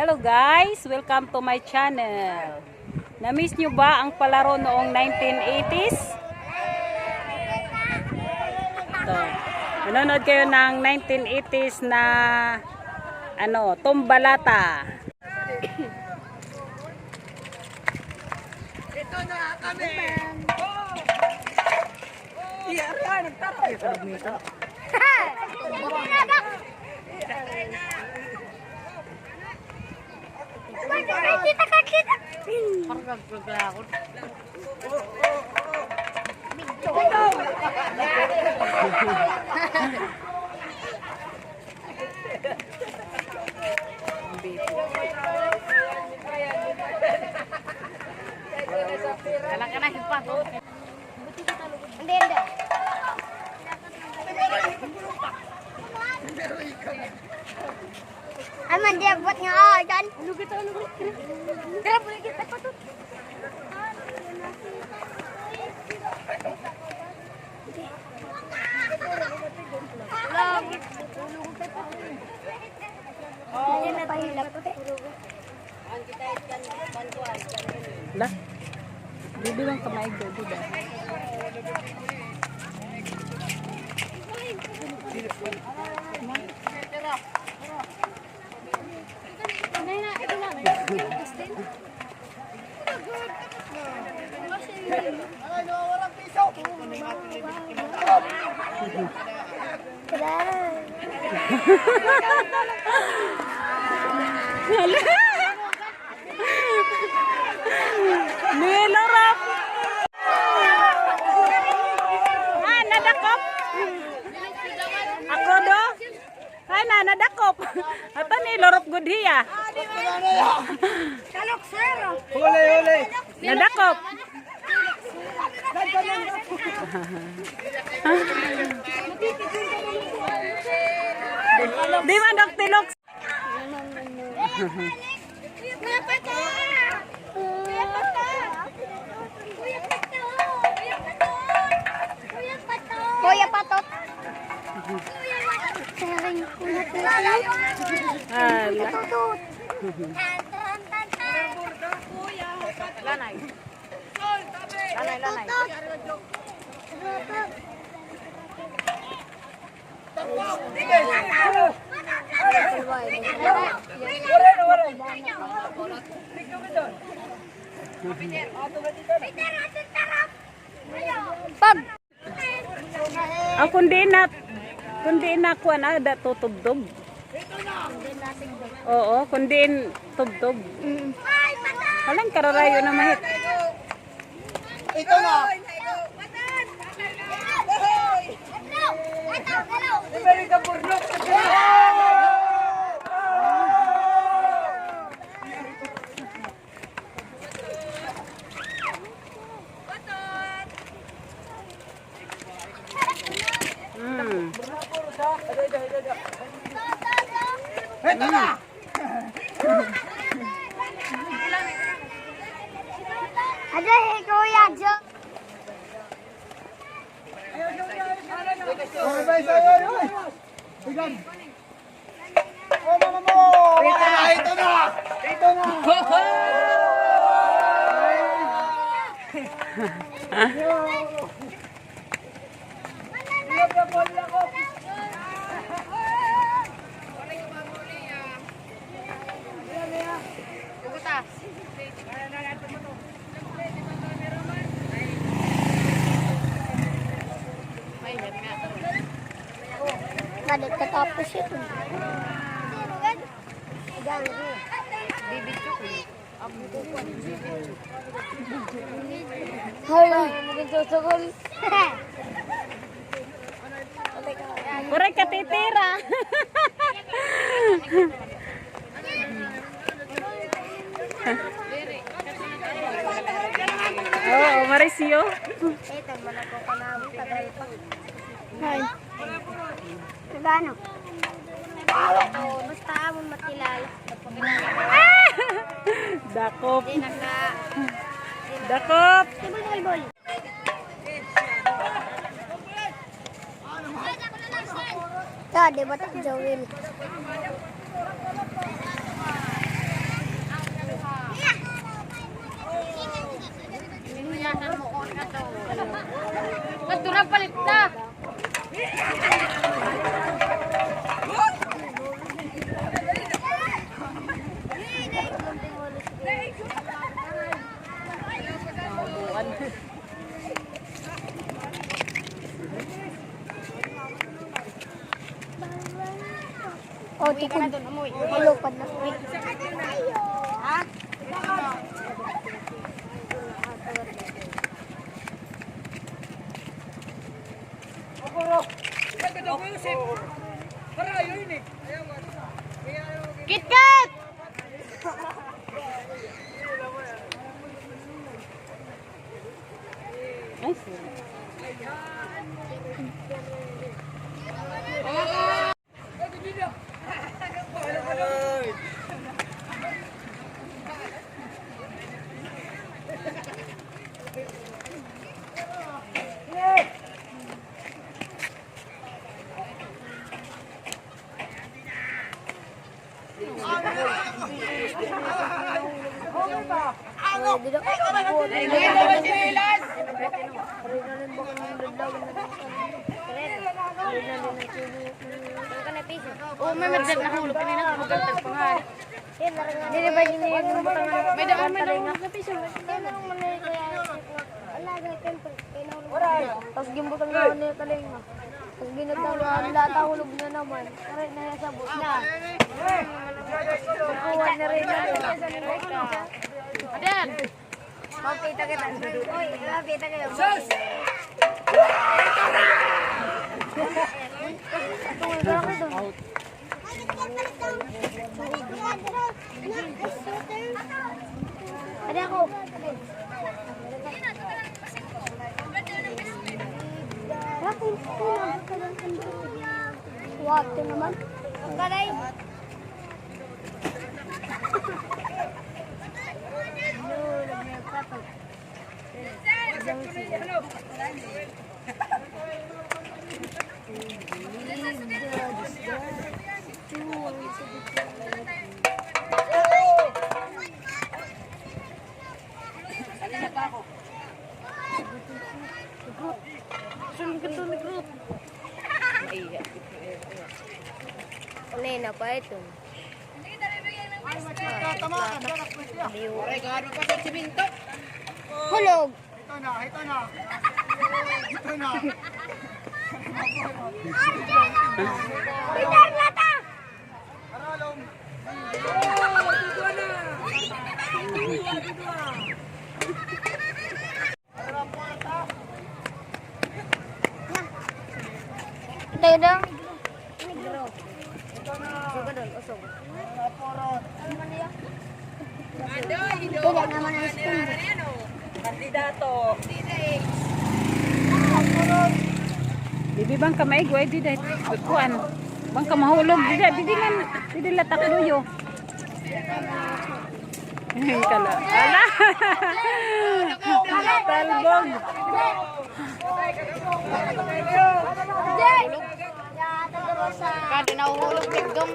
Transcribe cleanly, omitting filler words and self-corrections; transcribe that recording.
Hello guys, welcome to my channel. Na-miss nyo ba ang palaro noong 1980s? Ito. Nanonood kayo ng 1980s na Tumbalata. Ito na kami. Iya, nagtatay sa dito. Kita. Parang paglakot. Anak-anak hipas. Hindi. Aman dia buat nga kan. Ano kita. Kaya boleh kita patut. Lah. Bibilang kamay ko dito. Nilorap. Nadakop. Ako do. Ay nadakop. Ato ni lorop gud hiya. Kalok sir. Huli. Nadakop. Di man dok tilok. Kuya Patot. Sering kuya Patot. Lanay. Pag. Kundi na kuan ada tutubdog. Oo, kundi tubdog. Walang kararayo na mahit. Ito na. Iberi ka burnok. Ito na. Ada kuya Jo. Bigan. Oh, mama mo. Ito na. Balik katapos ito. Hala, mungkin cocok. Kuray ka titira. Oo, Marisio. Ito, malako ka na. Tagay pa. Hay. Gano? Basta mo makilala. Dakop. Hindi naka... Dakop. Tibol. Ito, di ba ito Joel? Oh, tukod. Malupad na. Ha? KitKat! Ay, sorry. Oh, may madlag na hulog kanina kung magandang pangalan. Hindi ba yun yung may daan na piso. Tapos gimbutang na niya kalinga. Tapos ginagtaluan lata hulog na naman. Aray na sabot na. Kukuha na rin na. Adan! Mapita kita. Uy, mapita kayo. Sus! Ada ako. Waktu naman. Kalay. Nena pa ito. Hulog. Ito na, ito na. Ito na. Pitar lata. Aralong. Ito dong. Suga doon, usog. Tidak naman ang spoon. Kandidato. Bibi bang kamay gwa di dahil kuan. Bang kamahulog di la takluyo. Kala. Ala. Talbog. Kada nahuhulog bigdong.